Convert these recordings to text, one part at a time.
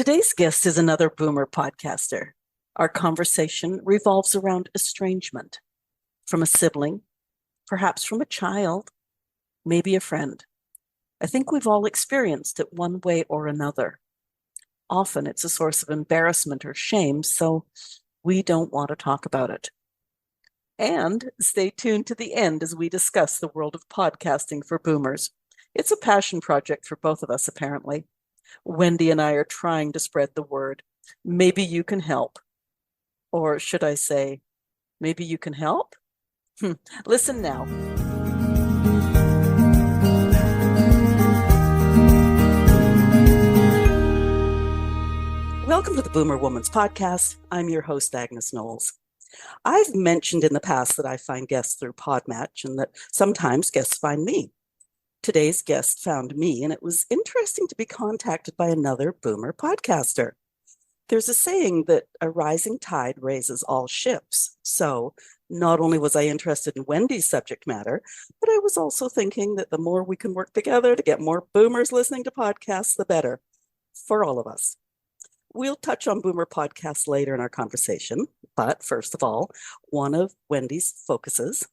Today's guest is another boomer podcaster. Our conversation revolves around estrangement from a sibling, perhaps from a child, maybe a friend. I think we've all experienced it one way or another. Often it's a source of embarrassment or shame, so we don't want to talk about it. And stay tuned to the end as we discuss the world of podcasting for boomers. It's a passion project for both of us, apparently. Wendy and I are trying to spread the word. Maybe you can help. Or should I say, maybe you can help? Listen now. Welcome to the Boomer Woman's Podcast. I'm your host, Agnes Knowles. I've mentioned in the past that I find guests through Podmatch and that sometimes guests find me. Today's guest found me, and it was interesting to be contacted by another boomer podcaster. There's a saying that a rising tide raises all ships. So not only was I interested in Wendy's subject matter, but I was also thinking that the more we can work together to get more boomers listening to podcasts, the better for all of us. We'll touch on boomer podcasts later in our conversation, but first of all, one of Wendy's focuses,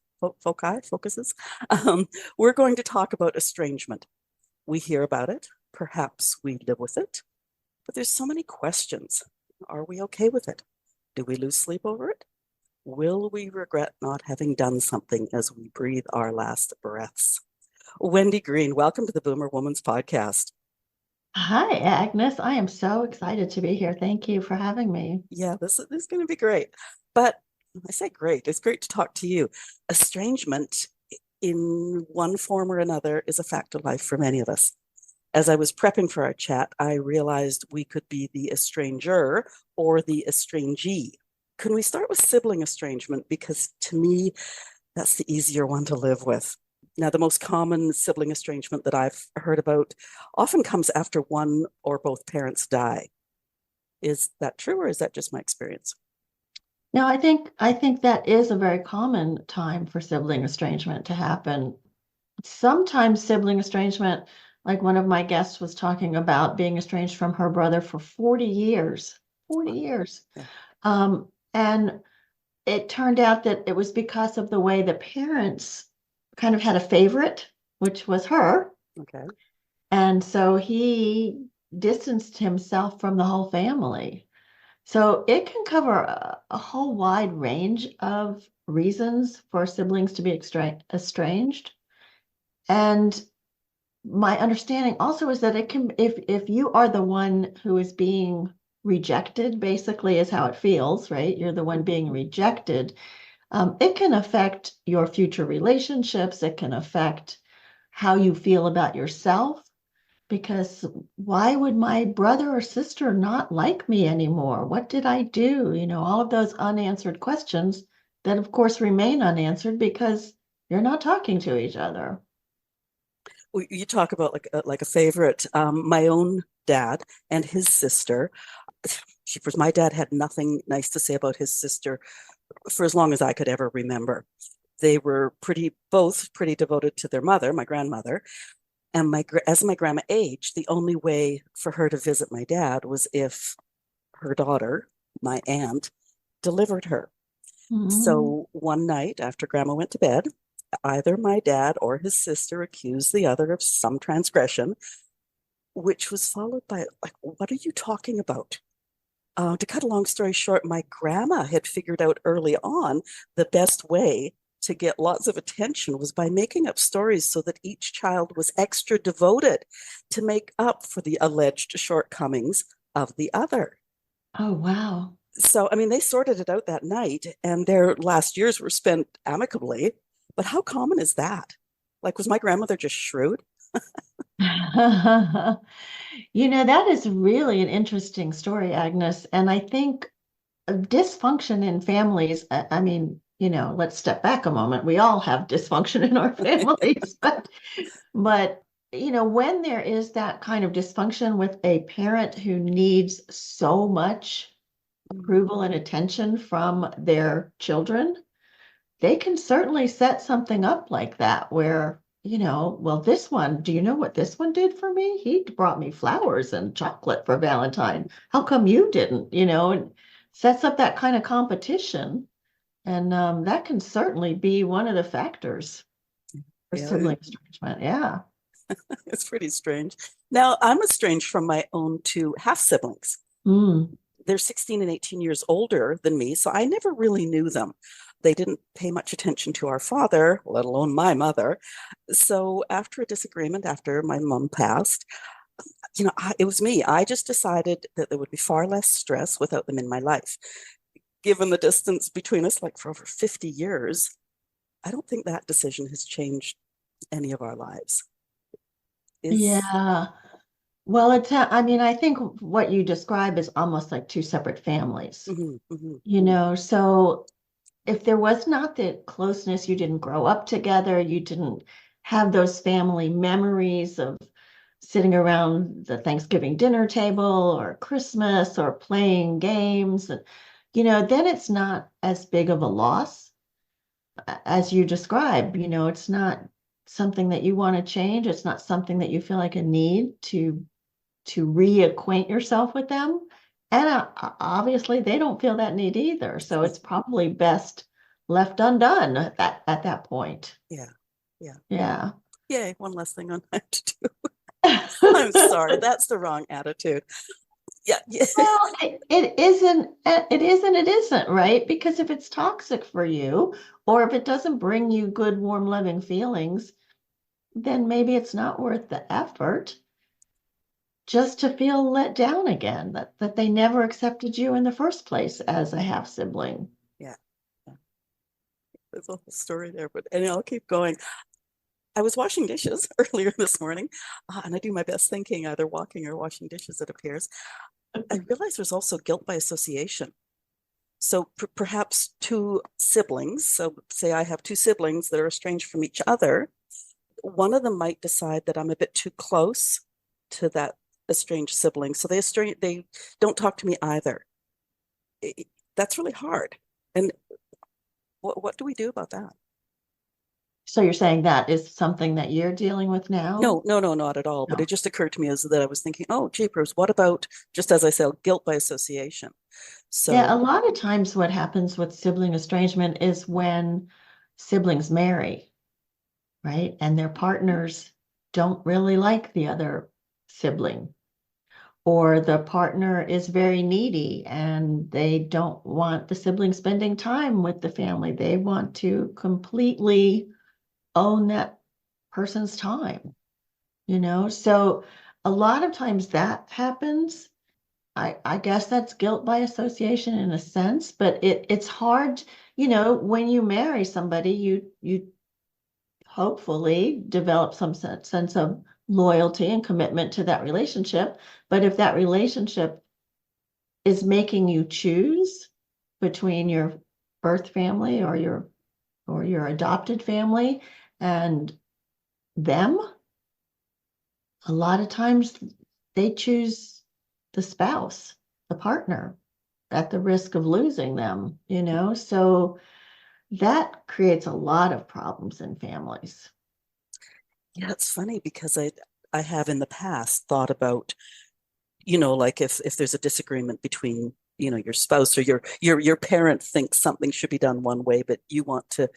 we're going to talk about estrangement. We hear about it, perhaps we live with it, but there's so many questions. Are we okay with it? Do we lose sleep over it? Will we regret not having done something as we breathe our last breaths? Wendy Green, welcome to the Boomer Woman's Podcast. Hi, Agnes. I am so excited to be here. Thank you for having me. Yeah, this is going to be great. But I say great, it's great to talk to you. Estrangement in one form or another is a fact of life for many of us. As I was prepping for our chat, I realized we could be the estranger or the estrangee. Can we start with sibling estrangement? Because to me, that's the easier one to live with. Now, the most common sibling estrangement that I've heard about often comes after one or both parents die. Is that true, or is that just my experience? No, I think that is a very common time for sibling estrangement to happen. Sometimes sibling estrangement, like one of my guests was talking about being estranged from her brother for 40 years. 40 years. Yeah. And it turned out that it was because of the way the parents kind of had a favorite, which was her. Okay. And so he distanced himself from the whole family. So it can cover a whole wide range of reasons for siblings to be estranged. And my understanding also is that it can, if you are the one who is being rejected, basically is how it feels, right? You're the one being rejected. It can affect your future relationships. It can affect how you feel about yourself. Because why would my brother or sister not like me anymore? What did I do? All of those unanswered questions that, of course, remain unanswered because you're not talking to each other. You talk about like a favorite. My own dad and his sister. My dad had nothing nice to say about his sister for as long as I could ever remember. They were both pretty devoted to their mother, my grandmother. And as my grandma aged, the only way for her to visit my dad was if her daughter, my aunt, delivered her. So one night after grandma went to bed, either my dad or his sister accused the other of some transgression, which was followed by, like, what are you talking about? To cut a long story short, my grandma had figured out early on the best way to get lots of attention was by making up stories so that each child was extra devoted to make up for the alleged shortcomings of the other. Oh, wow. So, I mean, they sorted it out that night and their last years were spent amicably. But how common is that? Like, was my grandmother just shrewd? That is really an interesting story, Agnes. And I think dysfunction in families, I mean, let's step back a moment. We all have dysfunction in our families, but when there is that kind of dysfunction with a parent who needs so much approval and attention from their children, they can certainly set something up like that where well, this one, do you know what this one did for me? He brought me flowers and chocolate for Valentine. How come you didn't? And sets up that kind of competition. And that can certainly be one of the factors for Yeah, sibling estrangement. Yeah. it's pretty strange. Now, I'm estranged from my own two half siblings. Mm. They're 16 and 18 years older than me, so I never really knew them. They didn't pay much attention to our father, let alone my mother. So after a disagreement, after my mom passed, it was me. I just decided that there would be far less stress without them in my life. Given the distance between us, like for over 50 years, I don't think that decision has changed any of our lives. Is Yeah. Well, I mean, I think what you describe is almost like two separate families, mhm, mhm. so if there was not the closeness, you didn't grow up together, you didn't have those family memories of sitting around the Thanksgiving dinner table or Christmas or playing games, and then it's not as big of a loss as you describe. It's not something that you want to change. It's not something that you feel like a need to reacquaint yourself with them. And obviously, they don't feel that need either. So it's probably best left undone at that point. Yeah, yeah. Yeah. Yay, one less thing on that to do. I'm sorry, that's the wrong attitude. Yeah, yeah. Well, it isn't, it isn't, right? Because if it's toxic for you, or if it doesn't bring you good, warm, loving feelings, then maybe it's not worth the effort just to feel let down again, that they never accepted you in the first place as a half sibling. Yeah, yeah. There's a whole story there, but and I'll keep going. I was washing dishes earlier this morning, and I do my best thinking, either walking or washing dishes, it appears. I realized there's also guilt by association. So perhaps two siblings, so say I have two siblings that are estranged from each other, one of them might decide that I'm a bit too close to that estranged sibling. So they don't talk to me either. That's really hard. And what do we do about that? So you're saying that is something that you're dealing with now? No, no, no, not at all. But No. it just occurred to me as that I was thinking, oh, jeepers, what about, just as I said, guilt by association? Yeah, So, a lot of times what happens with sibling estrangement is when siblings marry, right? And their partners don't really like the other sibling, or the partner is very needy and they don't want the sibling spending time with the family. They want to completely own that person's time, So a lot of times that happens. I guess that's guilt by association in a sense, but it's hard, when you marry somebody, you hopefully develop some sense of loyalty and commitment to that relationship. But if that relationship is making you choose between your birth family or your adopted family and them, a lot of times they choose the spouse, the partner, at the risk of losing them. So that creates a lot of problems in families. yeah, it's funny because I have in the past thought about, like if there's a disagreement between, your spouse or your parent thinks something should be done one way, but you want to,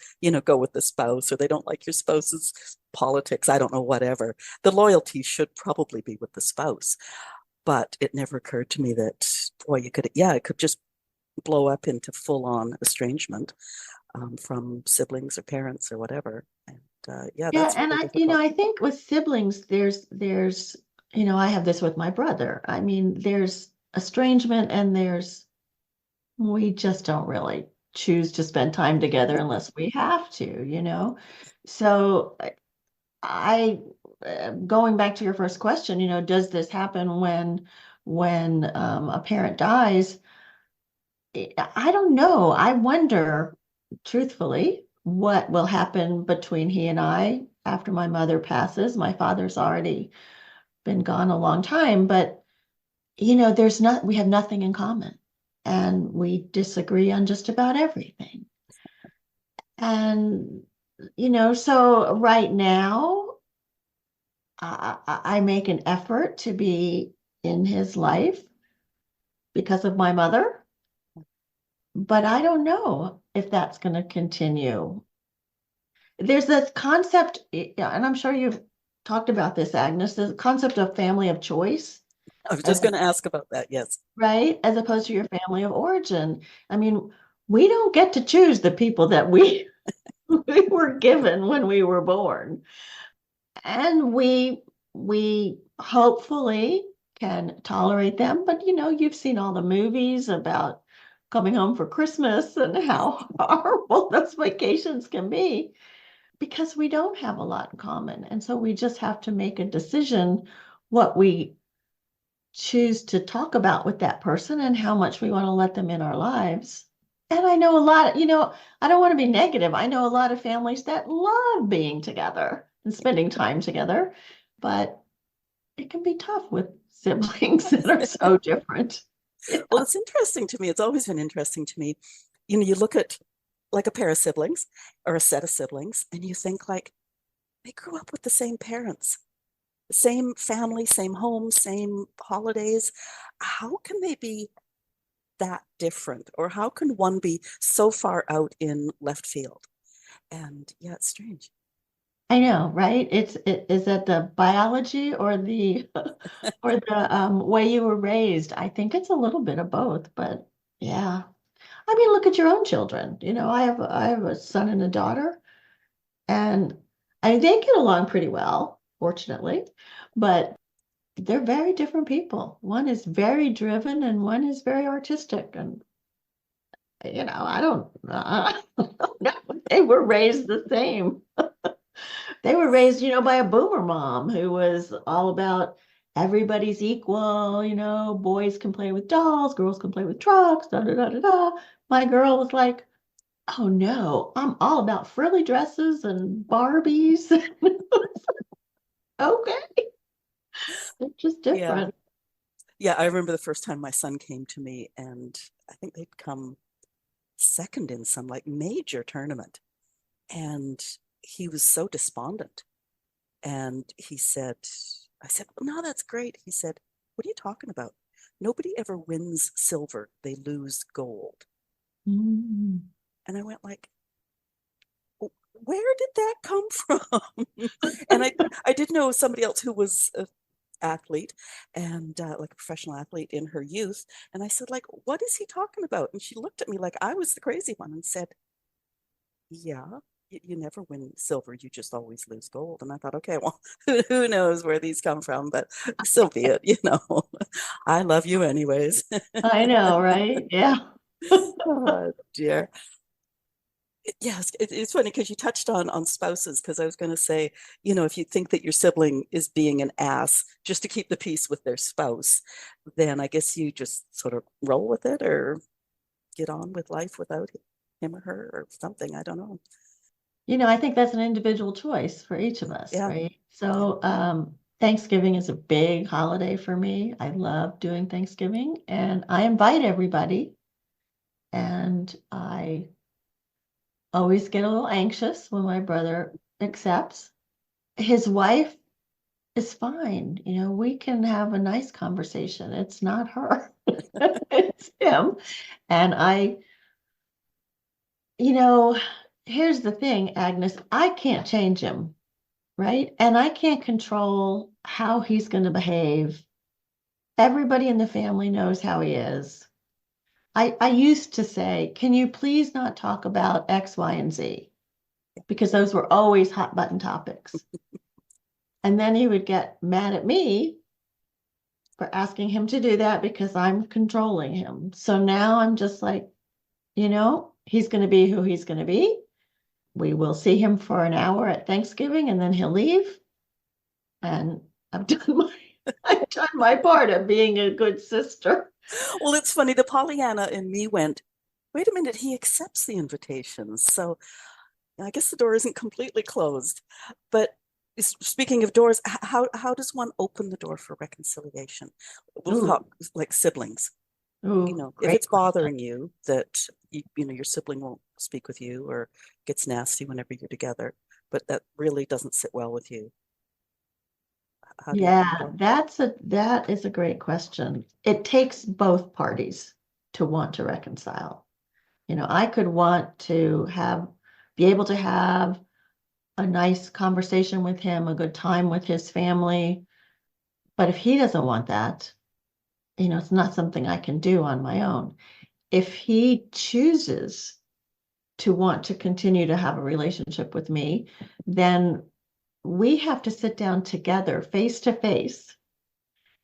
go with the spouse, or they don't like your spouse's politics, I don't know, whatever. The loyalty should probably be with the spouse. But it never occurred to me that, boy, it could just blow up into full on estrangement from siblings or parents or whatever. And yeah, Yeah, that's and really I difficult. I think with siblings, there's I have this with my brother. I mean, there's estrangement and we just don't really choose to spend time together unless we have to. So I going back to your first question, does this happen when a parent dies? I don't know. I wonder, truthfully, what will happen between he and I after my mother passes. My father's already been gone a long time, but we have nothing in common and we disagree on just about everything. And So right now, I make an effort to be in his life because of my mother, but I don't know if that's going to continue. There's this concept, and I'm sure you've talked about this, Agnes, the concept of family of choice, I was just as going to ask about that. Yes. right, as opposed to your family of origin. I mean, we don't get to choose the people that we we were given when we were born. And we hopefully can tolerate them, but you've seen all the movies about coming home for Christmas and how horrible those vacations can be because we don't have a lot in common. And so we just have to make a decision what we choose to talk about with that person and how much we want to let them in our lives. And I know a lot, I don't want to be negative. I know a lot of families that love being together and spending time together, but it can be tough with siblings that are so different. Yeah. Well, it's interesting to me. It's always been interesting to me. You look at like a pair of siblings or a set of siblings, and you think like they grew up with the same parents, same family, same home, same holidays. How can they be that different? Or how can one be so far out in left field? And yeah, it's strange. I know, right? Is that the biology or the or the way you were raised? I think it's a little bit of both, but yeah. I mean, look at your own children. I have a son and a daughter, and they get along pretty well, fortunately, but they're very different people. One is very driven, and one is very artistic. And I don't know. They were raised the same. They were raised, by a boomer mom who was all about everybody's equal. Boys can play with dolls, girls can play with trucks. Da da da da da. My girl was like, oh no, I'm all about frilly dresses and Barbies. Okay, they're just Yeah. different. Yeah, I remember the first time my son came to me, and I think they'd come second in some like major tournament. And he was so despondent. And he said, I said, well, no, that's great. He said, what are you talking about? Nobody ever wins silver, they lose gold. Mm. And I went like, where did that come from? And I did know somebody else who was an athlete and like a professional athlete in her youth. And I said, like, what is he talking about? And she looked at me like I was the crazy one and said, yeah, you never win silver, you just always lose gold. And I thought, okay, well, who knows where these come from, but so be it. I love you anyways. I know, right? Yeah. Oh, dear. Yes, it's funny because you touched on spouses, because I was going to say, if you think that your sibling is being an ass just to keep the peace with their spouse, then I guess you just sort of roll with it or get on with life without him or her or something. I don't know. I think that's an individual choice for each of us, Yeah, right? yeah. So, Thanksgiving is a big holiday for me. I love doing Thanksgiving and I invite everybody. And I always get a little anxious when my brother accepts. His wife is fine. We can have a nice conversation. It's not her, it's him. And you know, here's the thing, Agnes, I can't change him, right? And I can't control how he's going to behave. Everybody in the family knows how he is. I used to say, can you please not talk about X, Y, and Z? Because those were always hot button topics. And then he would get mad at me for asking him to do that because I'm controlling him. So now I'm just like, he's going to be who he's going to be. We will see him for an hour at Thanksgiving and then he'll leave. And I've done my I've done my part of being a good sister. Well, it's funny. The Pollyanna in me went, wait a minute, he accepts the invitations. So I guess the door isn't completely closed. But speaking of doors, how does one open the door for reconciliation? We'll Ooh, talk like siblings. Oh, If great it's question. bothering you that your sibling won't speak with you or gets nasty whenever you're together, but that really doesn't sit well with you, how do you Yeah, handle? that is a great question. It takes both parties to want to reconcile. I could want to be able to have a nice conversation with him, a good time with his family. But if he doesn't want that, it's not something I can do on my own. If he chooses to want to continue to have a relationship with me, then we have to sit down together face to face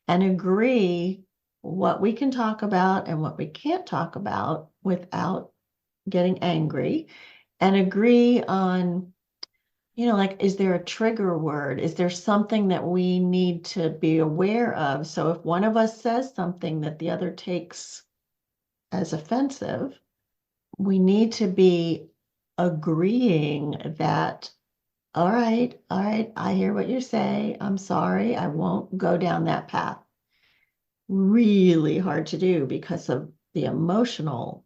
and agree what we can talk about and what we can't talk about without getting angry, and agree on, like, is there a trigger word? Is there something that we need to be aware of? So if one of us says something that the other takes as offensive, we need to be agreeing that, all right, I hear what you say. I'm sorry. I won't go down that path. Really hard to do because of the emotional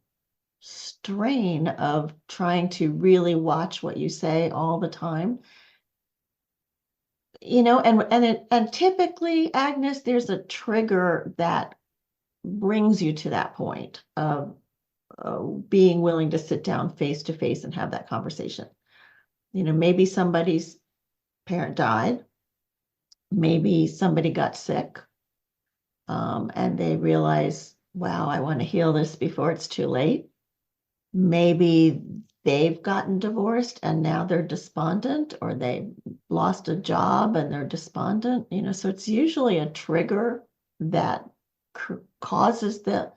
strain of trying to really watch what you say all the time. And typically, Agnes, there's a trigger that brings you to that point of being willing to sit down face to face and have that conversation. Maybe somebody's parent died, maybe somebody got sick, and they realize, wow, I want to heal this before it's too late. Maybe they've gotten divorced and now they're despondent, or they lost a job and they're despondent, so it's usually a trigger that causes the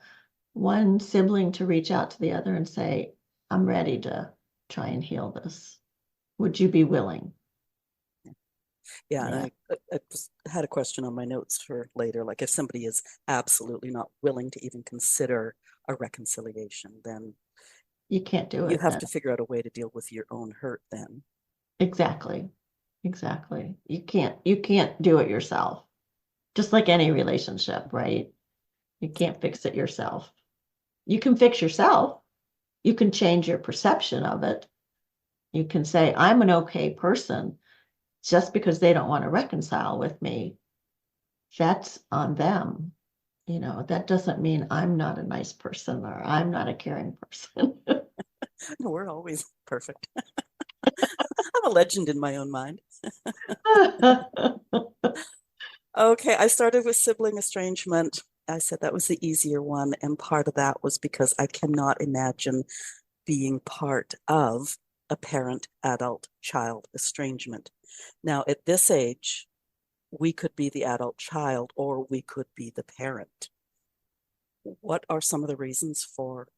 one sibling to reach out to the other and say, I'm ready to try and heal this. Would you be willing? Yeah, and Yeah, I just had a question on my notes for later. Like, if somebody is absolutely not willing to even consider a reconciliation, then you can't do you it have then. to figure out a way to deal with your own hurt then. Exactly. Exactly. You can't do it yourself. Just like any relationship, right? You can't fix it yourself. You can fix yourself. You can change your perception of it. You can say, I'm an okay person. Just because they don't want to reconcile with me, that's on them. That doesn't mean I'm not a nice person or I'm not a caring person. No, we're always perfect. I'm a legend in my own mind. Okay, I started with sibling estrangement. I said that was the easier one, and part of that was because I cannot imagine being part of a parent-adult-child estrangement. Now, at this age, we could be the adult child or we could be the parent. What are some of the reasons for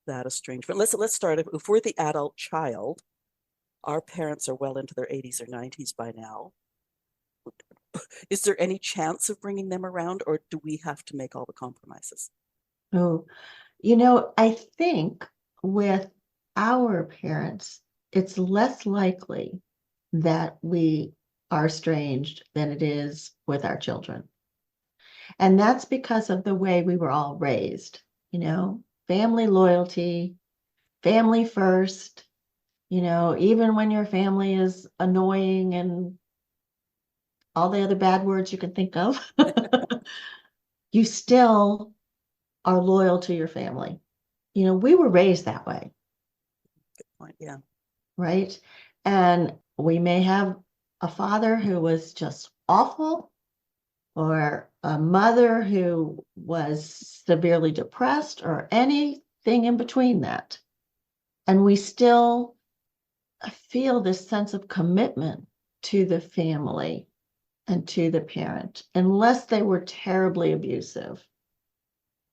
that estrangement? Let's start. If we're the adult child, our parents are well into their 80s or 90s by now. Is there any chance of bringing them around, or do we have to make all the compromises? Oh, I think with our parents, it's less likely that we are estranged than it is with our children. And that's because of the way we were all raised, family loyalty, family first, even when your family is annoying and all the other bad words you can think of, you still are loyal to your family. We were raised that way, Point. Yeah. right? And we may have a father who was just awful, or a mother who was severely depressed, or anything in between that. And we still feel this sense of commitment to the family and to the parent, unless they were terribly abusive.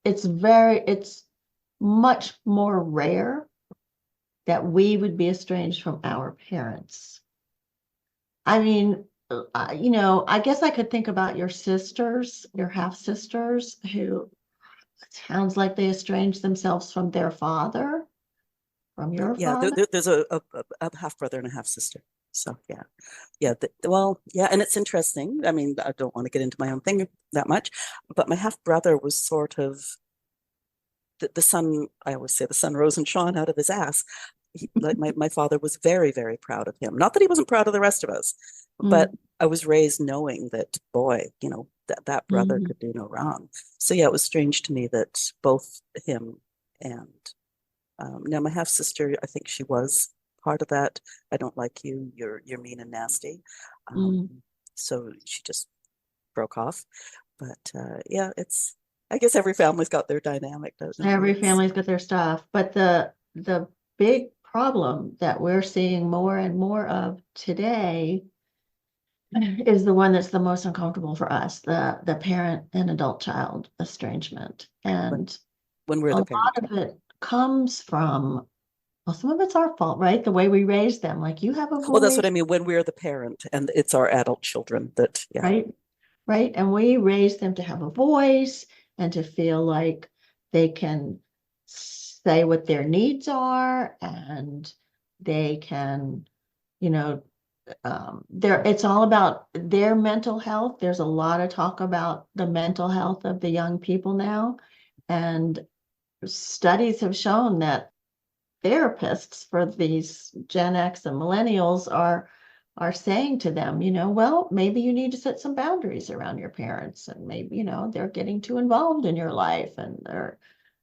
It's much more rare that we would be estranged from our parents. I mean, I guess I could think about your sisters, your half sisters, who sounds like they estranged themselves from their father, from your Yeah, father. there's a half brother and a half sister. So yeah, yeah. Well, yeah, and it's interesting. I mean, I don't want to get into my own thing that much, but my half brother was sort of the sun, I always say the sun rose and shone out of his ass. Like my father was very, very proud of him. Not that he wasn't proud of the rest of us, but Mm, I was raised knowing that, boy, that brother mhm, could do no wrong. So yeah, it was strange to me that both him and now my half sister, I think she was part of that. I don't like you. You're mean and nasty. mm. So she just broke off. But yeah, it's I guess every family's got their dynamic, doesn't it? Every It's family's got their stuff, but the big problem that we're seeing more and more of today is the one that's the most uncomfortable for us, the parent and adult child estrangement. when And when we're a the lot parent. of it comes from, well, some of it's our fault, right? The way we raised them. Like you have a Well, that's what voice, I mean. When we're the parent and it's our adult children that, yeah. right? Right. And we raise them to have a voice and to feel like they can say what their needs are and they can, you know, it's all about their mental health. There's a lot of talk about the mental health of the young people now. And studies have shown that therapists for these Gen X and millennials are saying to them, well, maybe you need to set some boundaries around your parents, and maybe, they're getting too involved in your life, and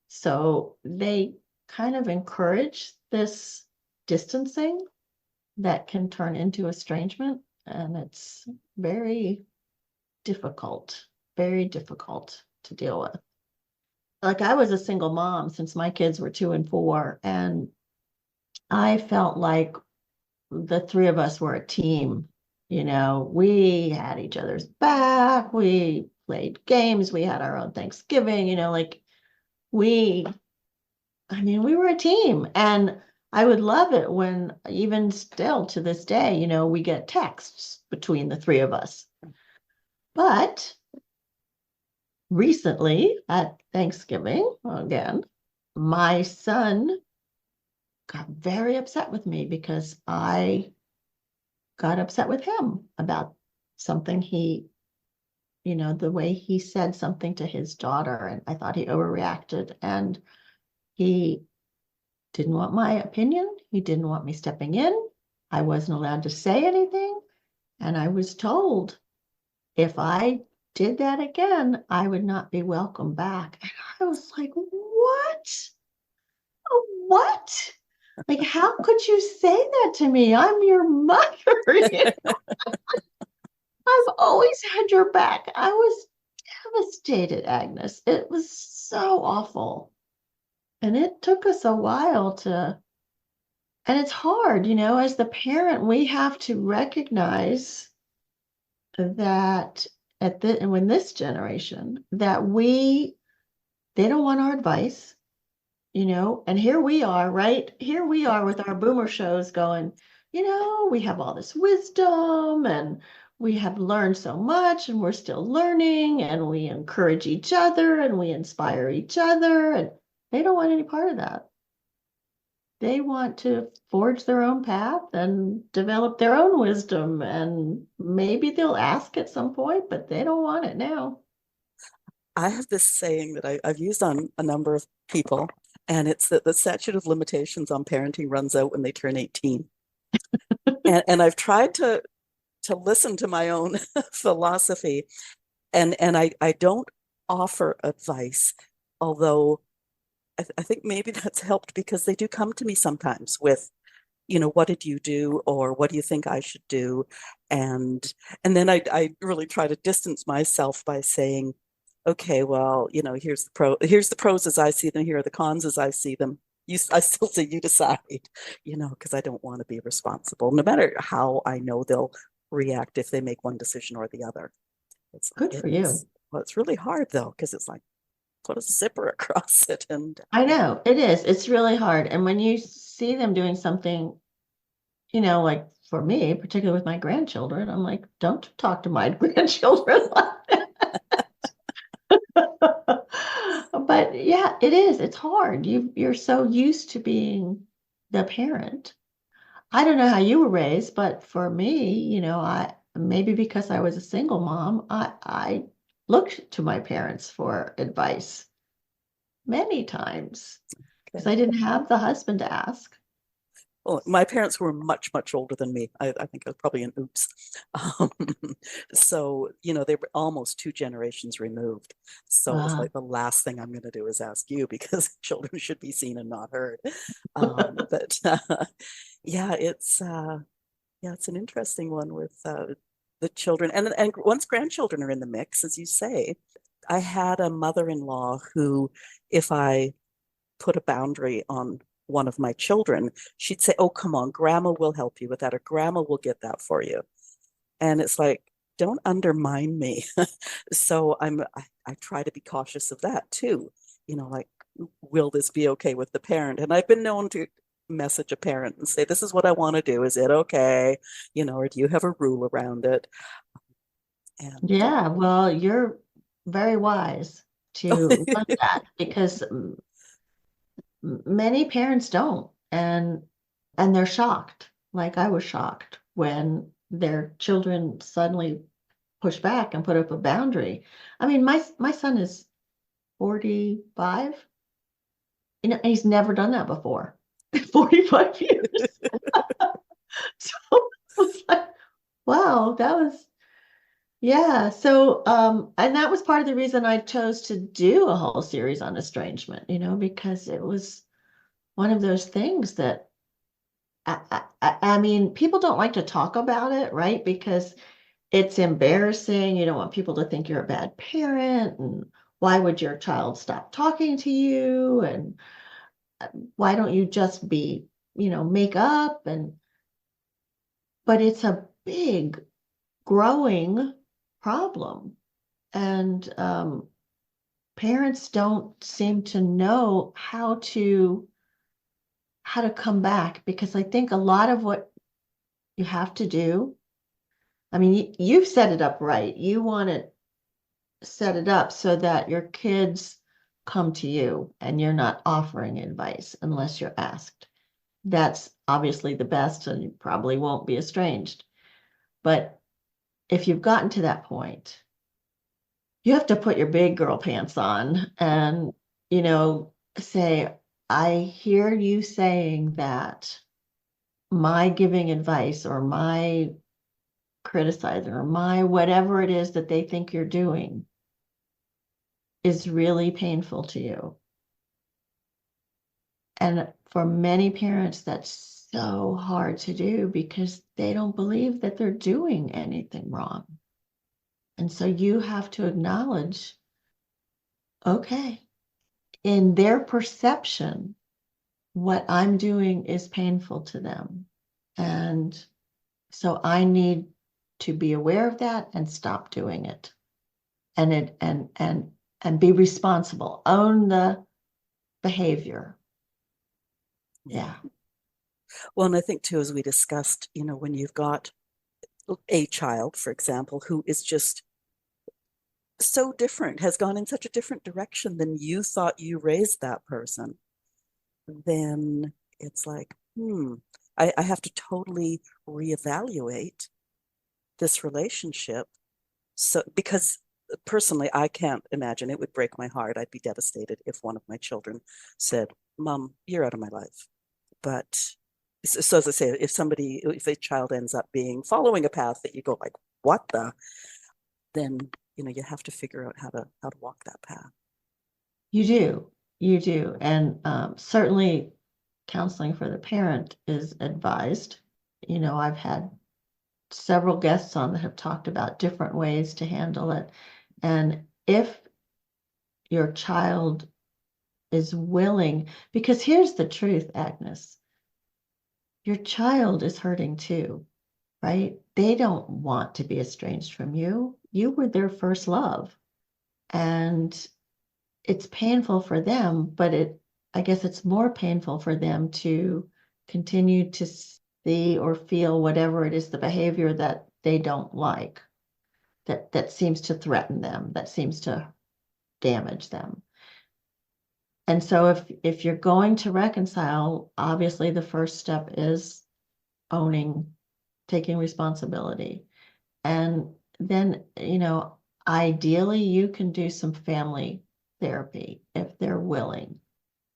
so they kind of encourage this distancing that can turn into estrangement, and it's very very difficult to deal with. Like I was a single mom since my kids were 2 and 4, and I felt like the three of us were a team. We had each other's back. We played games. We had our own Thanksgiving, like we, I mean, we were a team. And I would love it when, even still to this day, we get texts between the three of us. But recently at Thanksgiving, again, my son got very upset with me because I got upset with him about something the way he said something to his daughter, and I thought he overreacted, and he didn't want my opinion. He didn't want me stepping in. I wasn't allowed to say anything, and I was told if I did that again, I would not be welcome back. And I was like, what? What? Like, how could you say that to me? I'm your mother. I've always had your back. I was devastated, Agnes. It was so awful. And it took us a while and it's hard, as the parent, we have to recognize that and when this generation, that they don't want our advice. And here we are, right? Here we are with our boomer shows going, we have all this wisdom and we have learned so much and we're still learning and we encourage each other and we inspire each other. And they don't want any part of that. They want to forge their own path and develop their own wisdom. And maybe they'll ask at some point, but they don't want it now. I have this saying that I've used on a number of people, and it's that the statute of limitations on parenting runs out when they turn 18. And I've tried to listen to my own philosophy, and I don't offer advice, although I think maybe that's helped because they do come to me sometimes with, what did you do, or what do you think I should do? And then I really try to distance myself by saying, okay, well, here's the pros as I see them, here are the cons as I see them. I still say you decide, because I don't want to be responsible, no matter how I know they'll react if they make one decision or the other. Good for you. Well, it's really hard though, because it's like put a zipper across it, and I know it is. It's really hard. And when you see them doing something, like for me, particularly with my grandchildren, I'm like, don't talk to my grandchildren like that. But yeah, it is. It's hard. You're so used to being the parent. I don't know how you were raised, but for me, I maybe because I was a single mom, I looked to my parents for advice. many times because Okay. I didn't have the husband to ask. Well, my parents were much, much older than me. I think it was probably an oops. Um, so, they were almost two generations removed. So it was Uh, like the last thing I'm going to do is ask you because children should be seen and not heard. But yeah, it's an interesting one with the children, and once grandchildren are in the mix, as you say. I had a mother-in-law who, if I put a boundary on one of my children, she'd say, "Oh, come on, grandma will help you with that, or grandma will get that for you." And it's like, don't undermine me. So I try to be cautious of that too. Like, will this be okay with the parent? And I've been known to message a parent and say, "This is what I want to do. Is it okay? Or do you have a rule around it?" And yeah, well, you're very wise to learn that because many parents don't, and they're shocked. Like I was shocked when their children suddenly push back and put up a boundary. I mean, my son is 45. He's never done that before. 45 years. So I was like, wow, that was yeah. So and that was part of the reason I chose to do a whole series on estrangement, because it was one of those things that I mean, people don't like to talk about it, right? Because it's embarrassing. You don't want people to think you're a bad parent, and why would your child stop talking to you? And why don't you just be, make up? But it's a big growing problem. And parents don't seem to know how to come back because I think a lot of what you have to do, I mean, you've set it up right. You want to set it up so that your kids come to you and you're not offering advice unless you're asked. That's obviously the best, and you probably won't be estranged. But if you've gotten to that point, you have to put your big girl pants on and, say, I hear you saying that my giving advice or my criticizing or my whatever it is that they think you're doing is really painful to you. And for many parents, that's so hard to do because they don't believe that they're doing anything wrong. And so you have to acknowledge, okay, in their perception, what I'm doing is painful to them. And so I need to be aware of that and stop doing it. And be responsible. Own the behavior. yeah. Yeah. Well, and I think too, as we discussed, when you've got a child, for example, who is just so different, has gone in such a different direction than you thought you raised that person, then it's like, I have to totally reevaluate this relationship. So, because personally, I can't imagine, it would break my heart. I'd be devastated if one of my children said, "Mom, you're out of my life." But so, as I say, if a child ends up following a path that you go like, "What the?" Then you have to figure out how to walk that path. You do. You do. And certainly counseling for the parent is advised. I've had several guests on that have talked about different ways to handle it. And if your child is willing, because here's the truth, Agnes, your child is hurting too, right? They don't want to be estranged from you. You were their first love. And it's painful for them, but I guess it's more painful for them to continue to see or feel whatever it is, the behavior that they don't like, that seems to threaten them, that seems to damage them. And so if you're going to reconcile, obviously the first step is owning, taking responsibility. And then, ideally you can do some family therapy if they're willing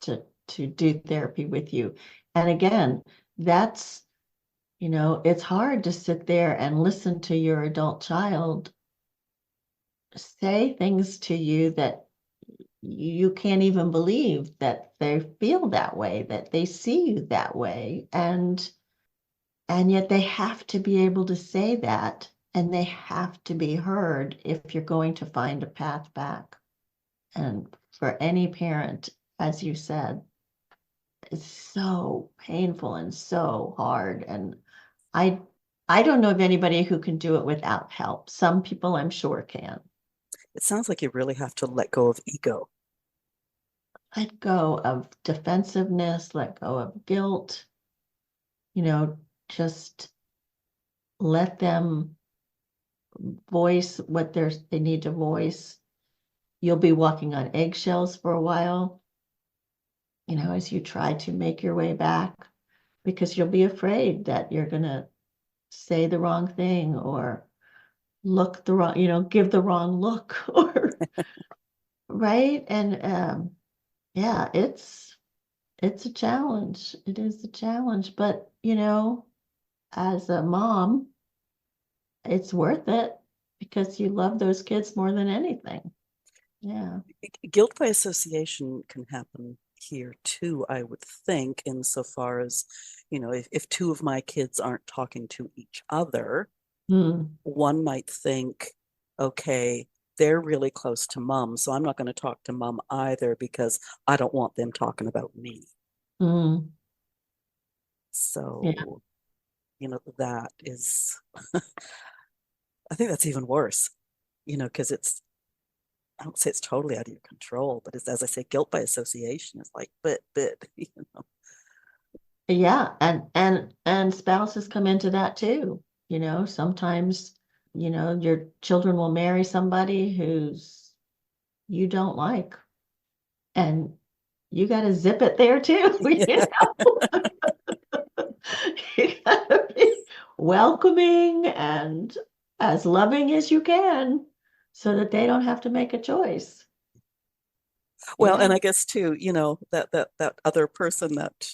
to do therapy with you. And again, that's, it's hard to sit there and listen to your adult child say things to you that you can't even believe that they feel that way, that they see you that way. And yet they have to be able to say that, and they have to be heard if you're going to find a path back. And for any parent, as you said, it's so painful and so hard. And I I don't know of anybody who can do it without help. Some people I'm sure can. It sounds like you really have to let go of ego. Let go of defensiveness, let go of guilt, you know, just let them voice what they need to voice. You'll be walking on eggshells for a while, as you try to make your way back, because you'll be afraid that you're going to say the wrong thing or look the wrong, give the wrong look or right. And yeah, it's a challenge. It is a challenge, but as a mom, it's worth it because you love those kids more than anything. Yeah. Guilt by association can happen here too, I would think, insofar as, if two of my kids aren't talking to each other, one might think, okay, they're really close to mom, so I'm not going to talk to mom either because I don't want them talking about me. Mm. Yeah. So, that is, I think that's even worse, because I don't say it's totally out of your control, but it's, as I say, guilt by association is like, but, Yeah, and spouses come into that too. Sometimes, your children will marry somebody who's you don't like, and you got to zip it there too. You gotta be welcoming and as loving as you can so that they don't have to make a choice. well, Yeah, and I guess too, that other person, that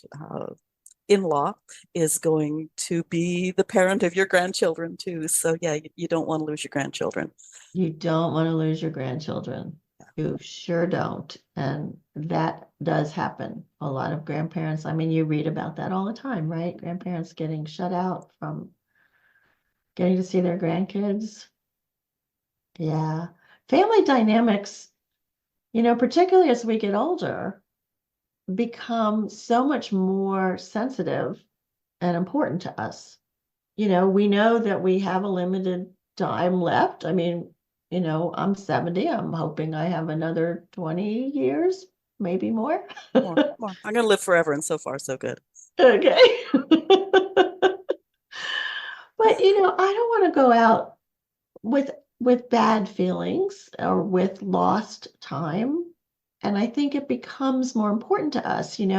in-law, is going to be the parent of your grandchildren too. So yeah, you don't want to lose your grandchildren. you don't want to lose your grandchildren. You sure don't. And that does happen. A lot of grandparents, I mean, you read about that all the time, right? Grandparents getting shut out from getting to see their grandkids. Yeah. Family dynamics, particularly as we get older, become so much more sensitive and important to us. We know that we have a limited time left. I mean, I'm 70. I'm hoping I have another 20 years, maybe more. More. I'm going to live forever, and so far, so good. Okay. But I don't want to go out with bad feelings or with lost time. And I think it becomes more important to us. And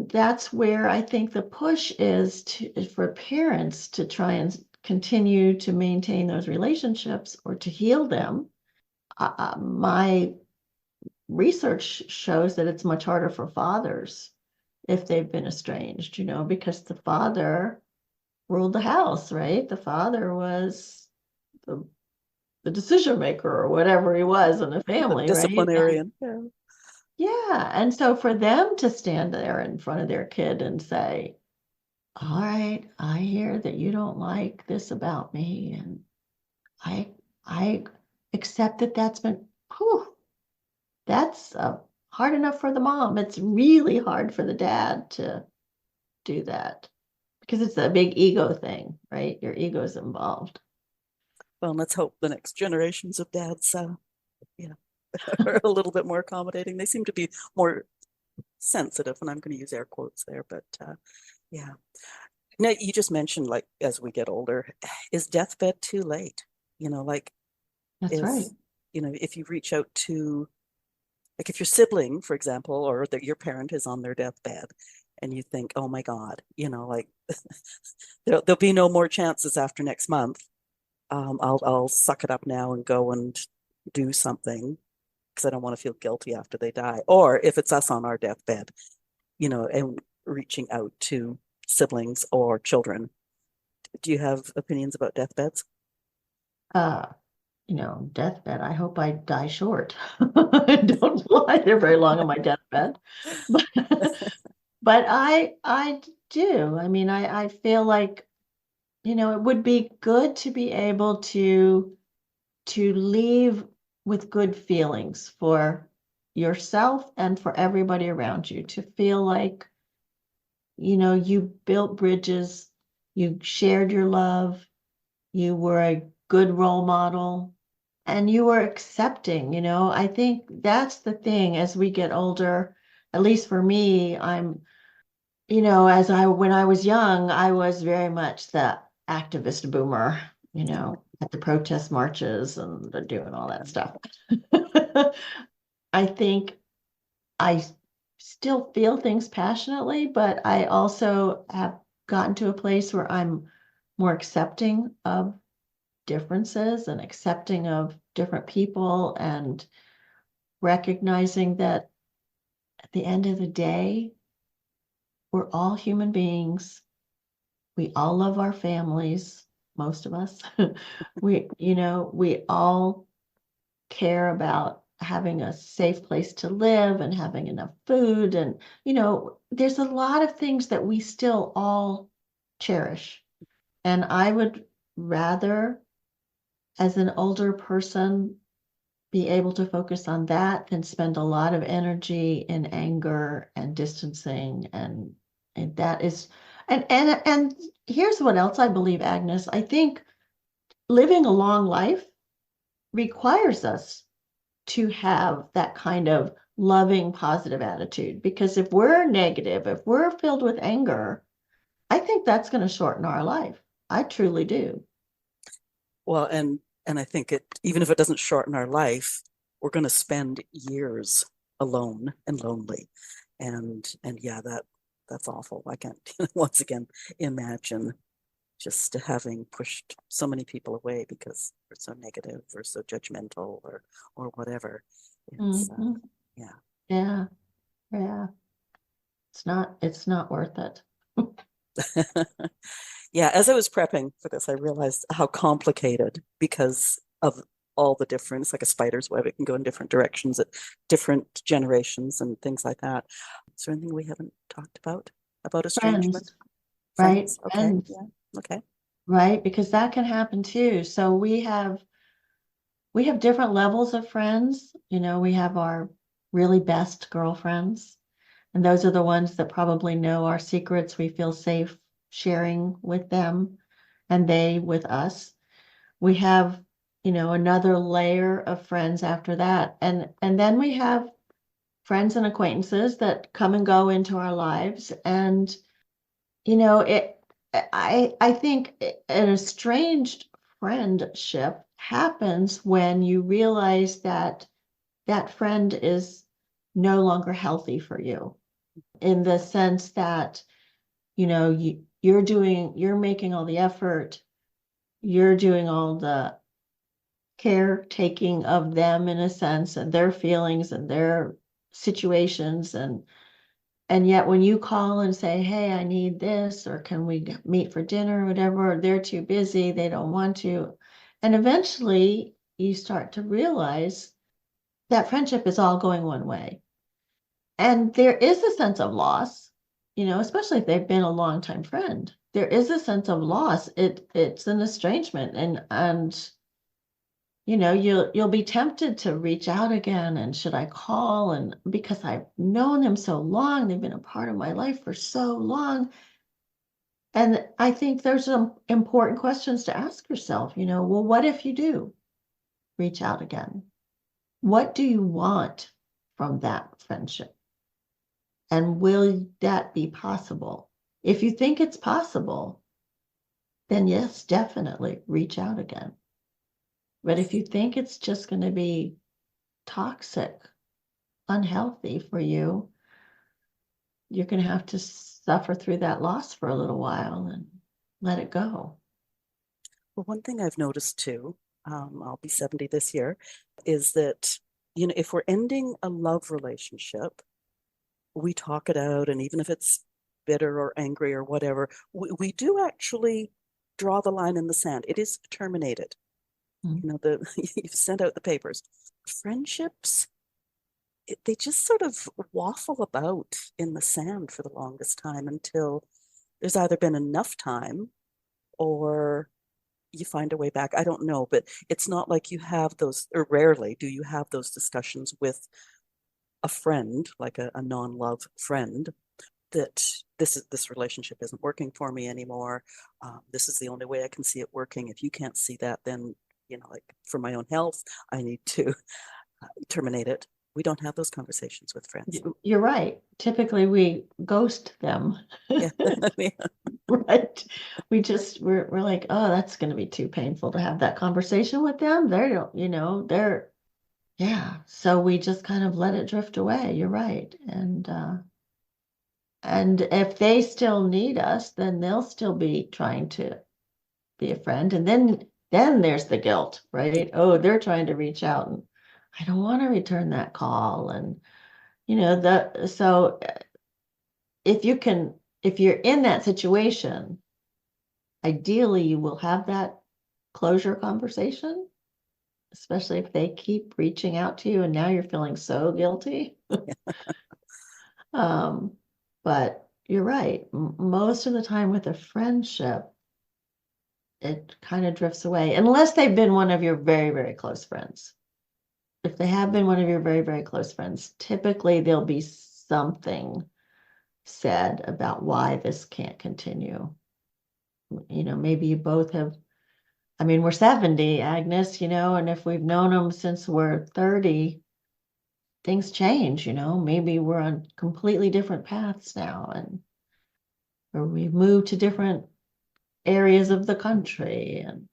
that's where I think the push is for parents to try and continue to maintain those relationships or to heal them. My research shows that it's much harder for fathers if they've been estranged, because the father ruled the house, right? The father was the decision maker or whatever he was in the The family, right? disciplinarian. Yeah. Yeah. And so for them to stand there in front of their kid and say, all right, I hear that you don't like this about me, and I I accept that that's been, whew, that's hard enough for the mom. It's really hard for the dad to do that because it's a big ego thing, right? Your ego's involved. Well, let's hope the next generations of dads, you know, are a little bit more accommodating. They seem to be more sensitive, and I'm going to use air quotes there, but yeah. Now, you just mentioned, like, as we get older, is deathbed too late? Like, That's if, right. if you reach out to, like, if your sibling, for example, or that your parent is on their deathbed, and you think, oh my God, like, there'll be no more chances after next month. I'll suck it up now and go and do something because I don't want to feel guilty after they die. Or if it's us on our deathbed, and reaching out to siblings or children. Do you have opinions about deathbeds? Uh, deathbed. I hope I die short. I don't lie there very long on my deathbed. But but I do. I mean, I feel like, it would be good to be able to leave with good feelings for yourself and for everybody around you, to feel like, you built bridges, you shared your love, you were a good role model, and you were accepting. I think that's the thing as we get older, at least for me. When I was young, I was very much the activist boomer, at the protest marches and doing all that stuff. I think I still feel things passionately, but I also have gotten to a place where I'm more accepting of differences and accepting of different people, and recognizing that at the end of the day, we're all human beings. We all love our families, most of us. We all care about having a safe place to live and having enough food. And, there's a lot of things that we still all cherish. And I would rather, as an older person, be able to focus on that than spend a lot of energy in anger and distancing. And that is, and here's what else I believe, Agnes. I think living a long life requires us to have that kind of loving, positive attitude. Because if we're negative, if we're filled with anger, I think that's going to shorten our life. I truly do. Well, and I think even if it doesn't shorten our life, we're going to spend years alone and lonely. And yeah, that's awful. I can't once again imagine just having pushed so many people away because we're so negative or so judgmental or whatever. It's Mhm. yeah. Yeah, yeah. It's not worth it. Yeah, as I was prepping for this, I realized how complicated because of all the difference, like a spider's web, it can go in different directions at different generations and things like that. Is there anything we haven't talked about estrangement? Friends, right? Friends? Okay. Friends, Yeah. Okay. right? Because that can happen too. So we have different levels of friends. We have our really best girlfriends, and those are the ones that probably know our secrets. We feel safe sharing with them, and they with us. We have, another layer of friends after that. And then we have friends and acquaintances that come and go into our lives. And, I think an estranged friendship happens when you realize that that friend is no longer healthy for you, in the sense that, you're making all the effort, you're doing all the caretaking of them, in a sense, and their feelings and their situations. And yet when you call and say, hey, I need this, or can we meet for dinner, or whatever, they're too busy, they don't want to. And eventually you start to realize that friendship is all going one way. And there is a sense of loss, especially if they've been a longtime friend. There is a sense of loss. It's an estrangement. And you'll be tempted to reach out again, and should I call, and because I've known them so long, they've been a part of my life for so long. And I think there's some important questions to ask yourself. Well, what if you do reach out again? What do you want from that friendship? And will that be possible? If you think it's possible, then yes, definitely reach out again. But if you think it's just going to be toxic, unhealthy for you, you're going to have to suffer through that loss for a little while and let it go. Well, one thing I've noticed too, I'll be 70 this year, is that, if we're ending a love relationship, we talk it out. And even if it's bitter or angry or whatever, we do actually draw the line in the sand. It is terminated. Mm. You've sent out the papers. Friendships, they just sort of waffle about in the sand for the longest time until there's either been enough time or you find a way back. I don't know, but it's not like you have those, or rarely do you have those discussions with a friend, like a non-love friend, that this relationship isn't working for me anymore. This is the only way I can see it working. If you can't see that, then, like for my own health, I need to terminate it. We don't have those conversations with friends. You're right. Typically, we ghost them. Yeah. Yeah. Right. We're like, oh, that's going to be too painful to have that conversation with them. Yeah. So we just kind of let it drift away. You're right. And if they still need us, then they'll still be trying to be a friend. And then there's the guilt, right? Oh, they're trying to reach out and I don't want to return that call. And so if you're in that situation, ideally you will have that closure conversation, especially if they keep reaching out to you and now you're feeling so guilty. But you're right. Most of the time with a friendship, it kind of drifts away, unless they've been one of your very, very close friends. If they have been one of your very, very close friends, typically there'll be something said about why this can't continue. Maybe you both have, I mean, we're 70, Agnes, and if we've known them since we're 30, things change, maybe we're on completely different paths now, or we've moved to different areas of the country, and,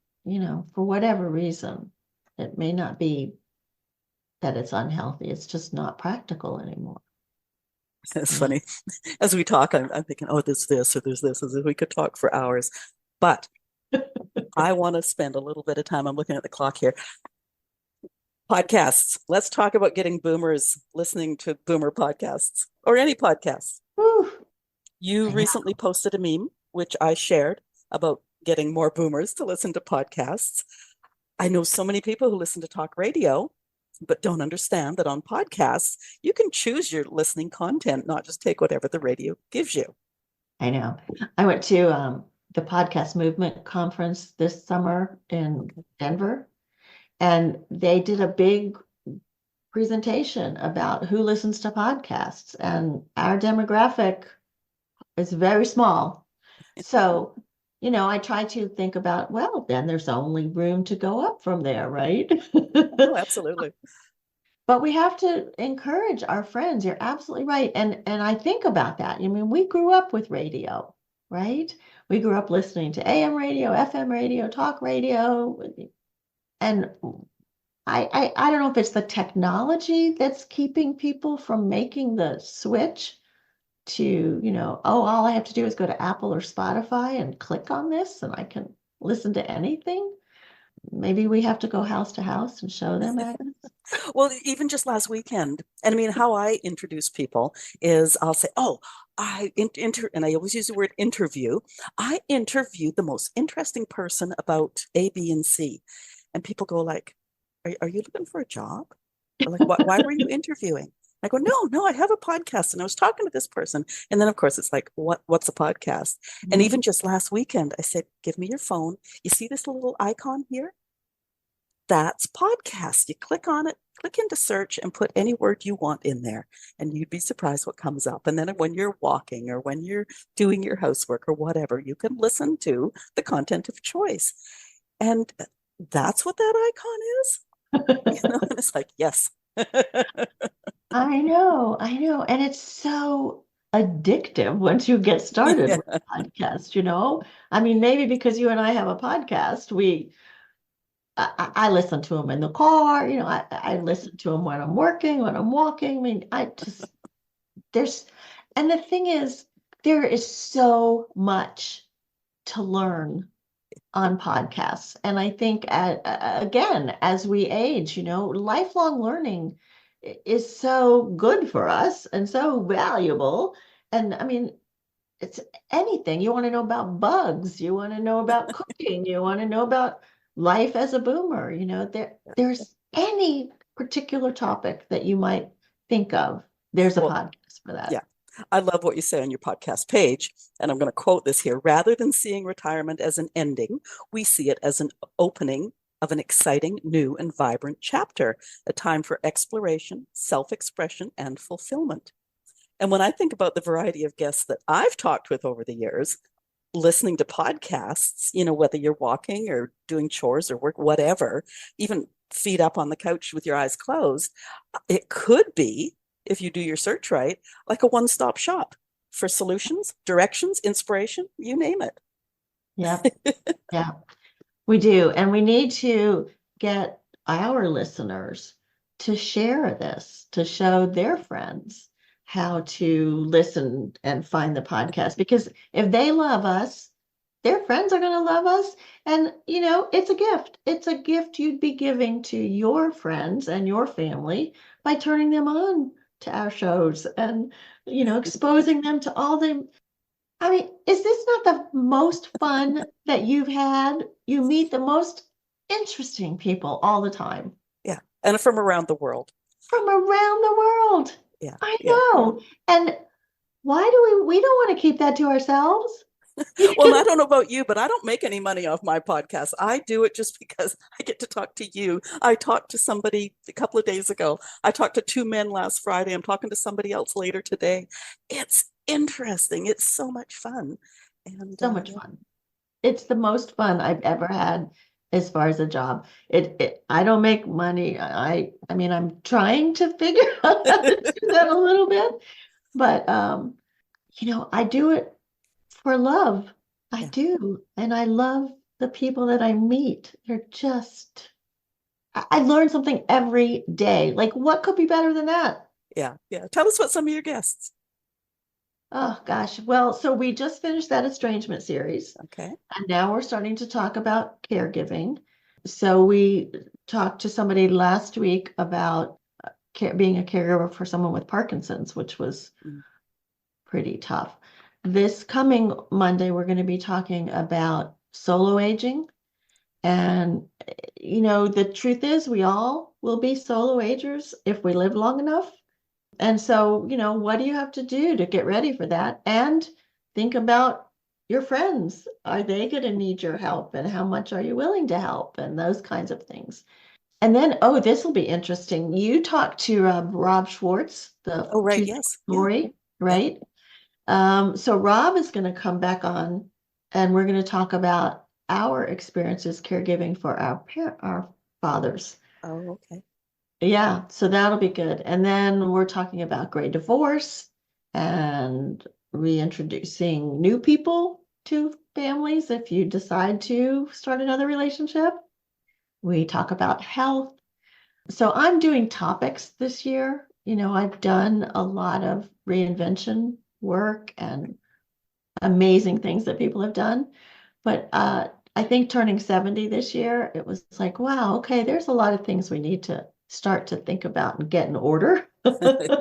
for whatever reason, it may not be that it's unhealthy, it's just not practical anymore. It's funny. As we talk, I'm thinking, oh, there's this or there's this, as if we could talk for hours. But I want to spend a little bit of time. I'm looking at the clock here. Podcasts. Let's talk about getting boomers listening to boomer podcasts or any podcasts. Whew. You recently posted a meme, which I shared, about getting more boomers to listen to podcasts. I know so many people who listen to talk radio, but don't understand that on podcasts, you can choose your listening content, not just take whatever the radio gives you. I know. I went to the podcast movement conference this summer in Denver, and they did a big presentation about who listens to podcasts, and our demographic is very small. So, I try to think about, well, then there's only room to go up from there, right? Oh, absolutely. But we have to encourage our friends. You're absolutely right. And I think about that. I mean, we grew up with radio, right? We grew up listening to AM radio, FM radio, talk radio. And I don't know if it's the technology that's keeping people from making the switch to, oh, all I have to do is go to Apple or Spotify and click on this and I can listen to anything. Maybe we have to go house to house and show them, Agnes. Well, even just last weekend, and I mean, how I introduce people is I'll say, oh, and I always use the word interview. I interviewed the most interesting person about A, B, and C. And people go like, are you looking for a job? Or like, why were you interviewing? I go, no, I have a podcast and I was talking to this person. And then of course it's like, what's a podcast? And even just last weekend, I said, give me your phone. You see this little icon here? That's podcast. You click on it, click into search and put any word you want in there. And you'd be surprised what comes up. And then when you're walking or when you're doing your housework or whatever, you can listen to the content of choice. And that's what that icon is. And it's like, yes. I know. And it's so addictive once you get started Yeah. with a podcast. I mean, maybe because you and I have a podcast, I listen to them in the car, I listen to them when I'm working, when I'm walking. I mean, and the thing is, there is so much to learn on podcasts. And I think, again, as we age, lifelong learning is so good for us and so valuable. And I mean, it's anything. You want to know about bugs, you want to know about cooking, you want to know about life as a boomer, there's any particular topic that you might think of, there's a Well, podcast for that. yeah. I love what you say on your podcast page, and I'm going to quote this here. Rather than seeing retirement as an ending, we see it as an opening of an exciting, new, and vibrant chapter, a time for exploration, self-expression, and fulfillment. And when I think about the variety of guests that I've talked with over the years, listening to podcasts, whether you're walking or doing chores or work, whatever, even feet up on the couch with your eyes closed, it could be, if you do your search right, like a one-stop shop for solutions, directions, inspiration, you name it. Yeah, yeah, we do. And we need to get our listeners to share this, to show their friends how to listen and find the podcast. Because if they love us, their friends are going to love us. And, it's a gift. It's a gift you'd be giving to your friends and your family by turning them on to our shows and, exposing them to all the. I mean, is this not the most fun that you've had? You meet the most interesting people all the time Yeah. And from around the world. from around the world. Yeah. I Yeah. know. And why do we don't want to keep that to ourselves? Well, I don't know about you, but I don't make any money off my podcast. I do it just because I get to talk to you. I talked to somebody a couple of days ago. I talked to two men last Friday. I'm talking to somebody else later today. It's interesting. It's so much fun. And So much fun. It's the most fun I've ever had as far as a job. I don't make money. I mean, I'm trying to figure out how to do that a little bit, but I do it for love. I yeah, do. And I love the people that I meet. They're just, I learn something every day. Like, what could be better than that? yeah, yeah. Tell us about some of your guests. Oh, gosh. Well, so we just finished that estrangement series, Okay. and now we're starting to talk about caregiving. So we talked to somebody last week about being a caregiver for someone with Parkinson's, which was Mm. pretty tough. This coming Monday, we're going to be talking about solo aging. And, the truth is, we all will be solo agers if we live long enough. And so, what do you have to do to get ready for that? And think about your friends. Are they going to need your help? And how much are you willing to help? And those kinds of things. And then, oh, this will be interesting. You talked to Rob Schwartz, the Oh, right. True Yes. Yeah. Story, Yeah. right? So Rob is going to come back on, and we're going to talk about our experiences caregiving for our fathers. Oh, okay. Yeah, so that'll be good. And then we're talking about great divorce and reintroducing new people to families if you decide to start another relationship. We talk about health. So I'm doing topics this year. I've done a lot of reinvention work and amazing things that people have done. But I think turning 70 this year, it was like, wow, okay, there's a lot of things we need to start to think about and get in order.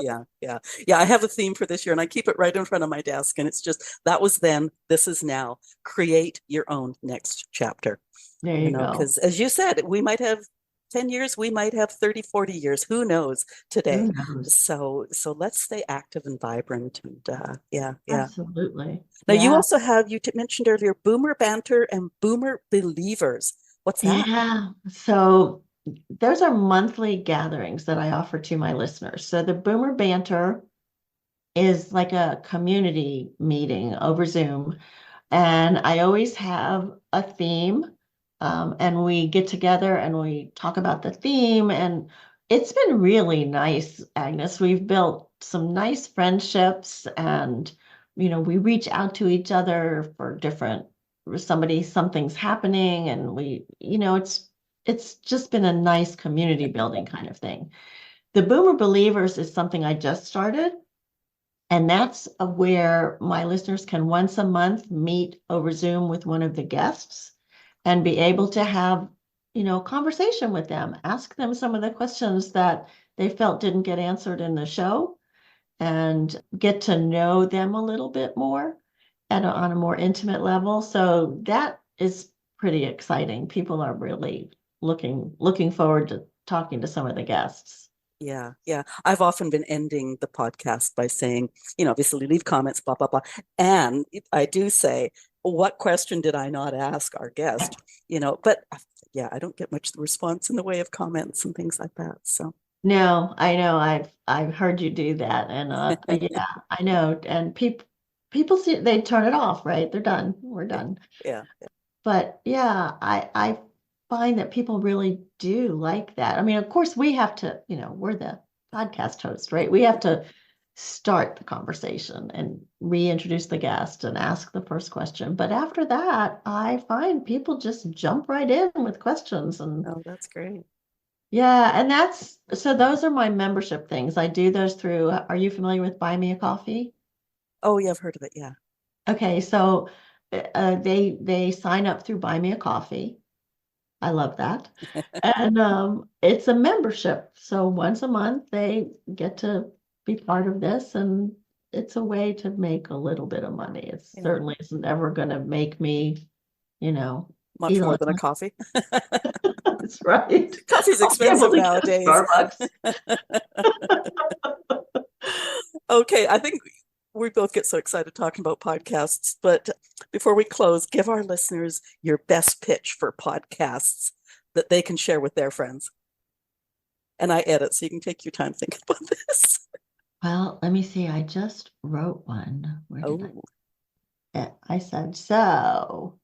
Yeah, yeah, yeah. I have a theme for this year, and I keep it right in front of my desk. And it's just that was then, this is now. Create your own next chapter. There you go. Because as you said, we might have 10 years, we might have 30, 40 years. Who knows Who today? knows? So let's stay active and vibrant. And yeah, yeah. Absolutely. Now you Yeah. also have, mentioned earlier, Boomer Banter and Boomer Believers. What's that? Yeah. So those are monthly gatherings that I offer to my listeners. So the Boomer Banter is like a community meeting over Zoom. And I always have a theme. And we get together and we talk about the theme. And it's been really nice, Agnes. We've built some nice friendships and, we reach out to each other for something's happening. And it's just been a nice community building kind of thing. The Boomer Believers is something I just started. And that's where my listeners can once a month meet over Zoom with one of the guests. and be able to have, conversation with them, ask them some of the questions that they felt didn't get answered in the show, and get to know them a little bit more on a more intimate level. So that is pretty exciting. People are really looking forward to talking to some of the guests. Yeah, yeah. I've often been ending the podcast by saying, obviously leave comments, blah, blah, blah. And I do say, what question did I not ask our guest? But yeah, I don't get much response in the way of comments and things like that. So No, I know. I've heard you do that, and yeah, I know. And people see they turn it off, right? They're done. We're yeah, done. yeah, But yeah, I find that people really do like that. I mean, of course, we have to, we're the podcast host, right? We have to start the conversation and reintroduce the guest and ask the first question. But after that, I find people just jump right in with questions. And oh, that's great. yeah, and so those are my membership things. I do those through, are you familiar with Buy Me a Coffee? Oh, yeah, I've heard of it. Yeah. Okay, so they sign up through Buy Me a Coffee. I love that. And it's a membership. So once a month, they get to be part of this, and it's a way to make a little bit of money. It Yeah, certainly isn't ever going to make me, you know, much more Elon. than a coffee. That's right. Coffee's I'll be able expensive to get a nowadays. Starbucks. Okay, I think we both get so excited talking about podcasts, but before we close, give our listeners your best pitch for podcasts that they can share with their friends. And I edit, so you can take your time thinking about this. Well, let me see. I just wrote one. Where did I? Oh, I said, so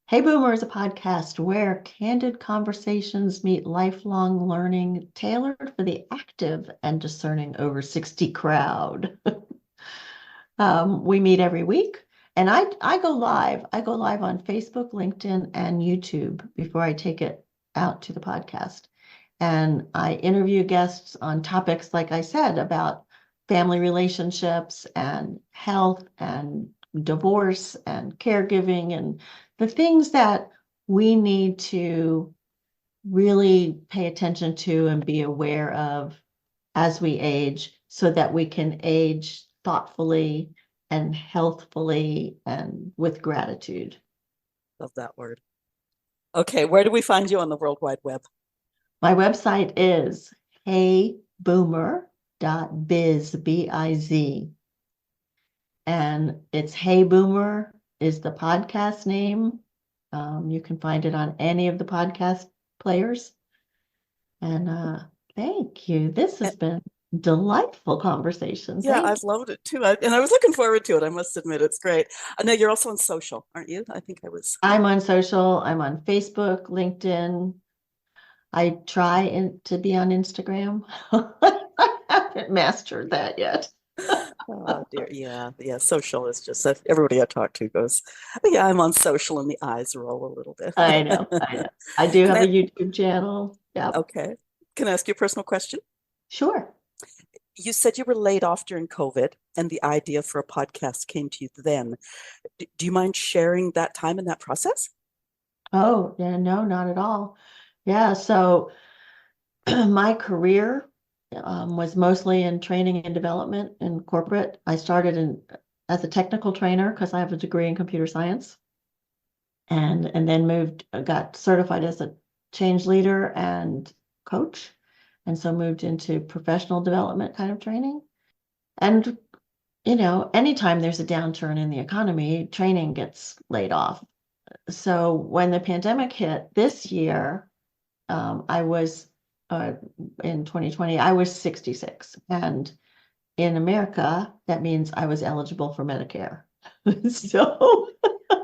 Hey Boomer is a podcast where candid conversations meet lifelong learning tailored for the active and discerning over 60 crowd. We meet every week, and I go live. I go live on Facebook, LinkedIn, and YouTube before I take it out to the podcast. And I interview guests on topics, like I said, about family relationships and health and divorce and caregiving and the things that we need to really pay attention to and be aware of as we age so that we can age thoughtfully and healthfully and with gratitude. love that word. Okay, where do we find you on the World Wide Web? My website is heyboomer.biz, B-I-Z. And it's Hey Boomer is the podcast name. You can find it on any of the podcast players. And thank you. This Eh, has been delightful conversation. Yeah, Thank I've you. loved it too. And I was looking forward to it. I must admit, it's great. I know you're also on social, aren't you? I think I was. I'm on social. I'm on Facebook, LinkedIn. I try to be on Instagram. I haven't mastered that yet. Oh dear, yeah, yeah. Social is just everybody I talk to goes, "Oh, yeah, I'm on social," and the eyes roll a little bit. I know. I know. I do Can have a I? YouTube channel. Yeah, Okay. Can I ask you a personal question? sure. You said you were laid off during COVID, and the idea for a podcast came to you then. Do you mind sharing that time and that process? Oh, yeah, no, not at all. Yeah, so my career was mostly in training and development in corporate. I started as a technical trainer because I have a degree in computer science, and then got certified as a change leader and coach, and so moved into professional development kind of training. And anytime there's a downturn in the economy, training gets laid off. So when the pandemic hit this year, I was uh, in 2020, I was 66. And in America, that means I was eligible for Medicare. So I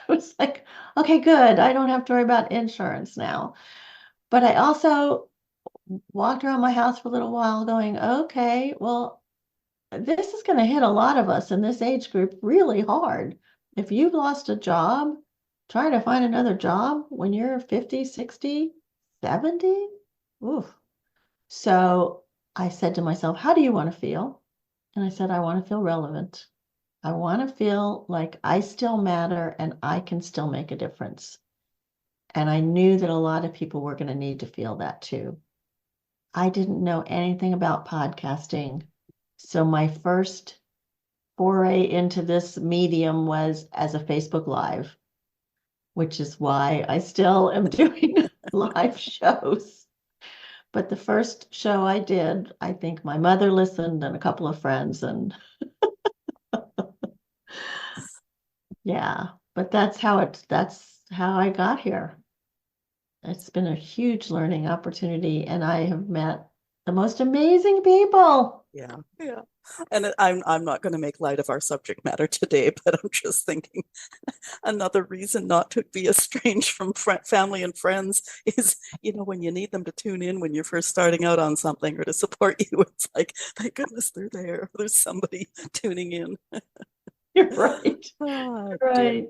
was like, okay, good. I don't have to worry about insurance now. But I also walked around my house for a little while going, okay, well, this is going to hit a lot of us in this age group really hard. If you've lost a job, trying to find another job when you're 50, 60, 70. Oof. So I said to myself, how do you want to feel? And I said, I want to feel relevant. I want to feel like I still matter and I can still make a difference. And I knew that a lot of people were going to need to feel that too. I didn't know anything about podcasting. So my first foray into this medium was as a Facebook Live, which is why I still am doing live shows. But the first show I did, I think my mother listened and a couple of friends, and yeah, but that's how I got here. It's been a huge learning opportunity, and I have met the most amazing people. Yeah, yeah. And I'm not going to make light of our subject matter today, but I'm just thinking another reason not to be estranged from family and friends is, when you need them to tune in when you're first starting out on something or to support you, it's like, thank goodness they're there. There's somebody tuning in. You're right. Oh, dear. Right.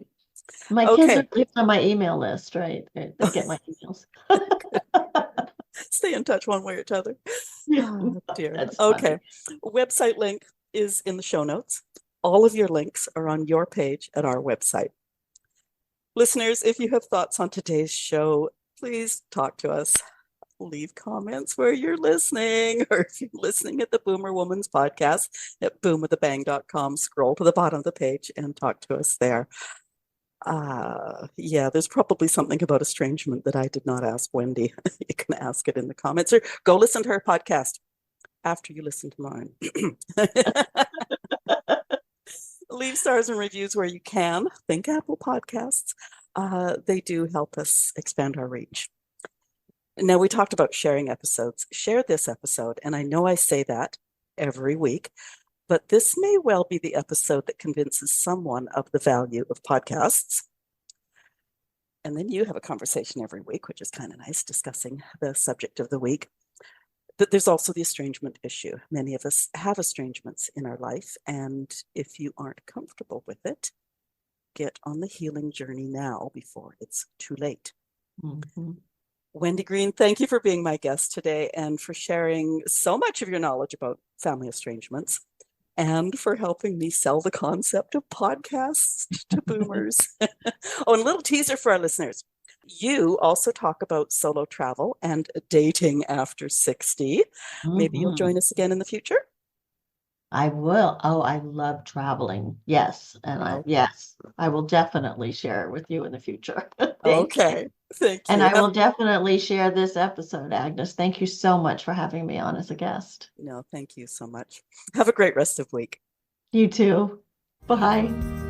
My kids are Okay. at least on my email list, right? They get my emails. Stay in touch one way or t'other. Yeah, Oh, dear. that's Okay. funny. Website link is in the show notes. All of your links are on your page at our website. Listeners, if you have thoughts on today's show, please talk to us. Leave comments where you're listening, or if you're listening at the Boomer Woman's podcast at boomwithabang.com, scroll to the bottom of the page and talk to us there. Yeah, there's probably something about estrangement that I did not ask Wendy. You can ask it in the comments or go listen to her podcast after you listen to mine. Leave stars and reviews where you can. Think Apple Podcasts. They do help us expand our reach. Now, we talked about sharing episodes. Share this episode, and I know I say that every week, but this may well be the episode that convinces someone of the value of podcasts. And then you have a conversation every week, which is kind of nice, discussing the subject of the week. But there's also the estrangement issue. Many of us have estrangements in our life, and if you aren't comfortable with it, get on the healing journey now before it's too late. Mm-hmm. Wendy Green, thank you for being my guest today and for sharing so much of your knowledge about family estrangements and for helping me sell the concept of podcasts to boomers. Oh, and a little teaser for our listeners. You also talk about solo travel and dating after 60. Maybe you'll Mm-hmm. join us again in the future. I will. Oh, I love traveling. Yes. Oh, Yes, I will definitely share it with you in the future. Thank you. okay. Thank And you. I will definitely share this episode, Agnes. Thank you so much for having me on as a guest. No, thank you so much. Have a great rest of week. You too. Bye.